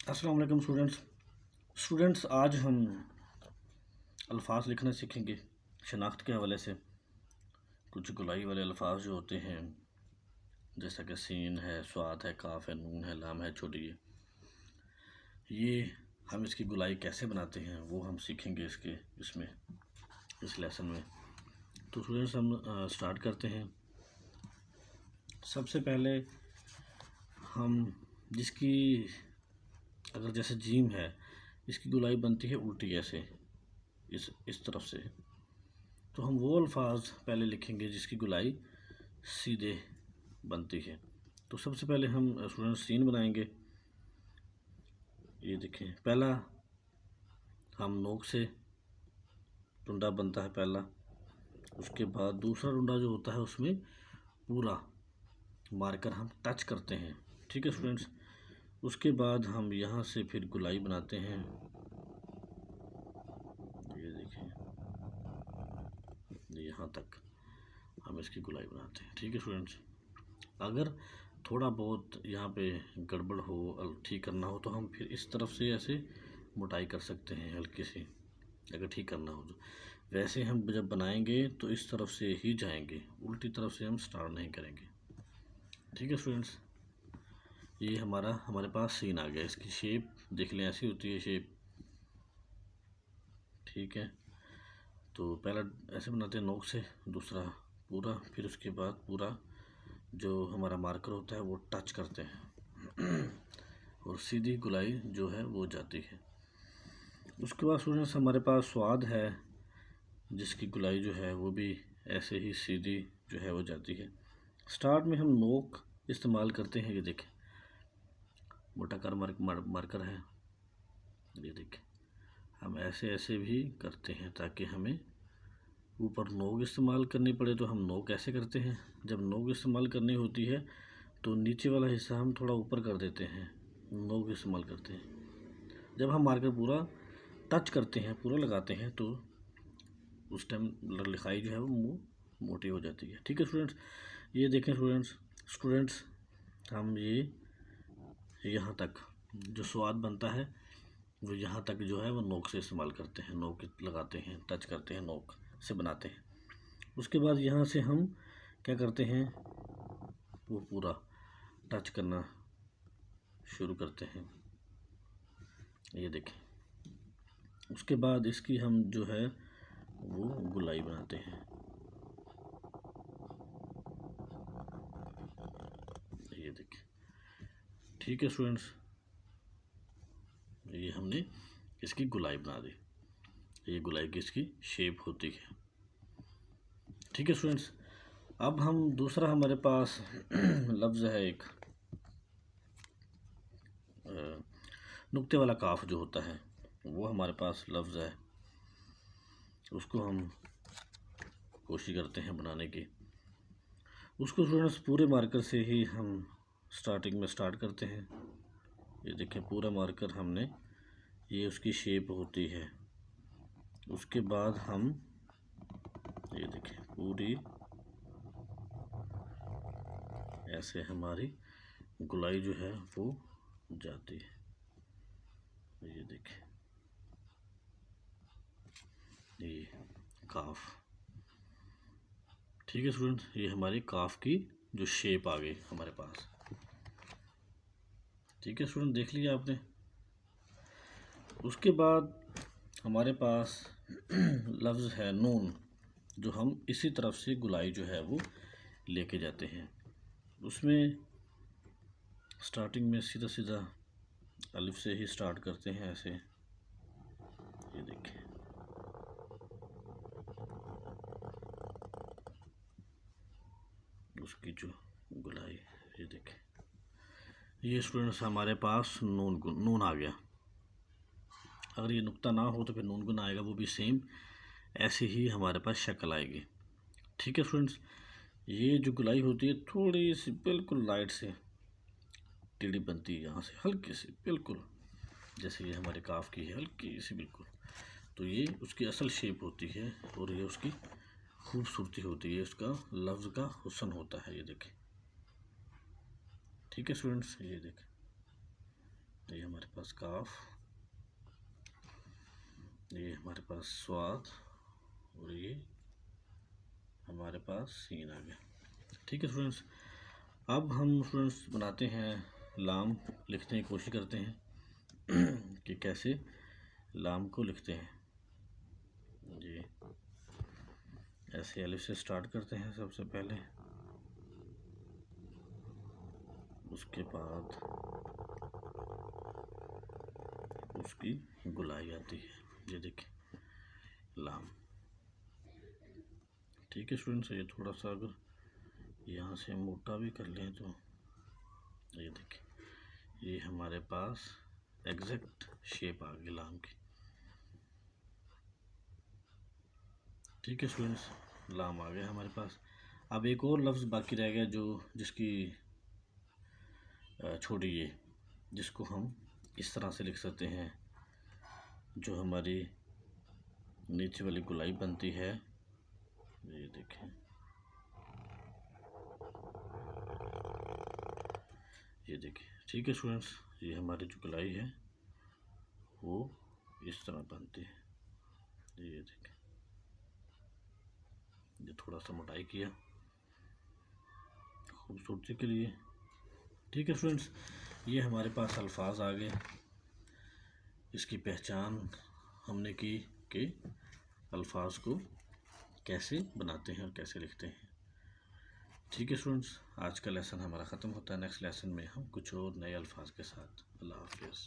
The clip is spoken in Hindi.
अस्सलाम वालेकुम स्टूडेंट्स आज हम अल्फाज लिखना सीखेंगे। शनाख्त के हवाले से कुछ गुलाई वाले अल्फाज जो होते हैं, जैसा कि सीन है, स्वाद है, काफ है, नून है, लाम है, छोटी है, ये हम इसकी गुलाई कैसे बनाते हैं वो हम सीखेंगे इसमें इस लेसन में। तो स्टूडेंट्स हम स्टार्ट करते हैं। सबसे पहले हम जिसकी अगर जैसे जीम है, इसकी गुलाई बनती है उल्टी ऐसे इस तरफ से, तो हम वो अल्फाज पहले लिखेंगे जिसकी गुलाई सीधे बनती है। तो सबसे पहले हम स्टूडेंट सीन बनाएंगे। ये देखें, पहला हम नोक से टुंडा बनता है पहला, उसके बाद दूसरा टुंडा जो होता है उसमें पूरा मार्कर हम टच करते हैं। ठीक है स्टूडेंट्स, उसके बाद हम यहाँ से फिर गुलाई बनाते हैं। ये देखें, यहाँ तक हम इसकी गुलाई बनाते हैं। ठीक है स्टूडेंट्स, अगर थोड़ा बहुत यहाँ पे गड़बड़ हो, ठीक करना हो, तो हम फिर इस तरफ से ऐसे मोटाई कर सकते हैं हल्की सी, अगर ठीक करना हो तो। वैसे हम जब बनाएंगे तो इस तरफ से ही जाएंगे, उल्टी तरफ से हम स्टार्ट नहीं करेंगे। ठीक है स्टूडेंट्स, ये हमारे पास सीन आ गया। इसकी शेप देख लें, ऐसी होती है शेप। ठीक है, तो पहला ऐसे बनाते हैं नोक से, दूसरा पूरा, फिर उसके बाद पूरा जो हमारा मार्कर होता है वो टच करते हैं और सीधी गुलाई जो है वो जाती है। उसके बाद स्टूडेंट्स हमारे पास स्वाद है, जिसकी गुलाई जो है वो भी ऐसे ही सीधी जो है वो जाती है। स्टार्ट में हम नोक इस्तेमाल करते हैं। ये देखें, मोटा कर मार्कर है। ये देखें, हम ऐसे ऐसे भी करते हैं ताकि हमें ऊपर नोक इस्तेमाल करनी पड़े। तो हम नोक ऐसे करते हैं। जब नोक इस्तेमाल करनी होती है तो नीचे वाला हिस्सा हम थोड़ा ऊपर कर देते हैं, नोक इस्तेमाल करते हैं। जब हम मार्कर पूरा टच करते हैं, पूरा लगाते हैं, तो उस टाइम लिखाई जो है वो मोटी हो जाती है। ठीक है स्टूडेंट्स, ये देखें स्टूडेंट्स हम ये यहाँ तक जो स्वाद बनता है वो यहाँ तक जो है वो नोक से इस्तेमाल करते हैं, नोक लगाते हैं, टच करते हैं, नोक से बनाते हैं। उसके बाद यहाँ से हम क्या करते हैं, वो पूरा टच करना शुरू करते हैं। ये देखें, उसके बाद इसकी हम जो है वो गुलाई बनाते हैं। ये देखें, ठीक है स्टूडेंट्स, ये हमने इसकी गुलाई बना दी। ये गुलाई की इसकी शेप होती है। ठीक है स्टूडेंट्स, अब हम दूसरा हमारे पास लफ्ज़ है एक नुक्ते वाला काफ जो होता है, वो हमारे पास लफ्ज़ है। उसको हम कोशिश करते हैं बनाने की। उसको स्टूडेंट्स पूरे मार्कर से ही हम स्टार्टिंग में स्टार्ट करते हैं। ये देखें, पूरा मार्कर हमने, ये उसकी शेप होती है। उसके बाद हम ये देखें, पूरी ऐसे हमारी गुलाई जो है वो जाती है। ये देखें, ये काफ। ठीक है स्टूडेंट, ये हमारी काफ की जो शेप आ गई हमारे पास। ठीक है स्टूडेंट, देख लिया आपने। उसके बाद हमारे पास लफ्ज़ है नून, जो हम इसी तरफ से गुलाई जो है वो लेके जाते हैं। उसमें स्टार्टिंग में सीधा सीधा अलिफ से ही स्टार्ट करते हैं ऐसे। ये देखें, उसकी जो गुलाई, ये देखें, ये स्टूडेंट्स हमारे पास नून आ गया। अगर ये नुक्ता ना हो तो फिर नून गुना आएगा, वो भी सेम ऐसे ही हमारे पास शक्ल आएगी। ठीक है स्टूडेंट्स, ये जो गुलाई होती है थोड़ी सी बिल्कुल लाइट से टेढ़ी बनती है, यहाँ से हल्की सी, बिल्कुल जैसे ये हमारे काफ की है, हल्की सी बिल्कुल। तो ये उसकी असल शेप होती है और ये उसकी खूबसूरती होती है, उसका लफ्ज़ का हुस्न होता है। ये देखें, ठीक है स्टूडेंट्स, ये देखें, ये हमारे पास काफ, ये हमारे पास स्वाद, और ये हमारे पास सीन आ गया। ठीक है स्टूडेंट्स, अब हम स्टूडेंट्स बनाते हैं लाम, लिखने की कोशिश करते हैं कि कैसे लाम को लिखते हैं। जी ऐसे अलिफ से स्टार्ट करते हैं सबसे पहले, उसके बाद उसकी गुलाई आती है। ये देखिए लाम। ठीक है स्टूडेंट्स, ये थोड़ा सा अगर यहाँ से मोटा भी कर लें तो ये देखिए ये हमारे पास एग्जैक्ट शेप आ गई लाम की। ठीक है स्टूडेंट्स, लाम आ गया हमारे पास। अब एक और लफ्ज़ बाकी रह गया जो जिसकी छोड़िए, जिसको हम इस तरह से लिख सकते हैं, जो हमारी नीचे वाली गुलाई बनती है। ये देखें, ये देखिए। ठीक है स्टूडेंट्स, ये हमारी जो गुलाई है वो इस तरह बनती है। ये देखें, ये थोड़ा सा मोटाई किया खूबसूरती के लिए। ठीक है स्टूडेंट्स, ये हमारे पास अल्फाज आ गए, इसकी पहचान हमने की कि अल्फाज को कैसे बनाते हैं और कैसे लिखते हैं। ठीक है स्टूडेंट्स, आज का लेसन हमारा ख़त्म होता है। नेक्स्ट लेसन में हम कुछ और नए अल्फाज के साथ। अल्लाह हाफिज़।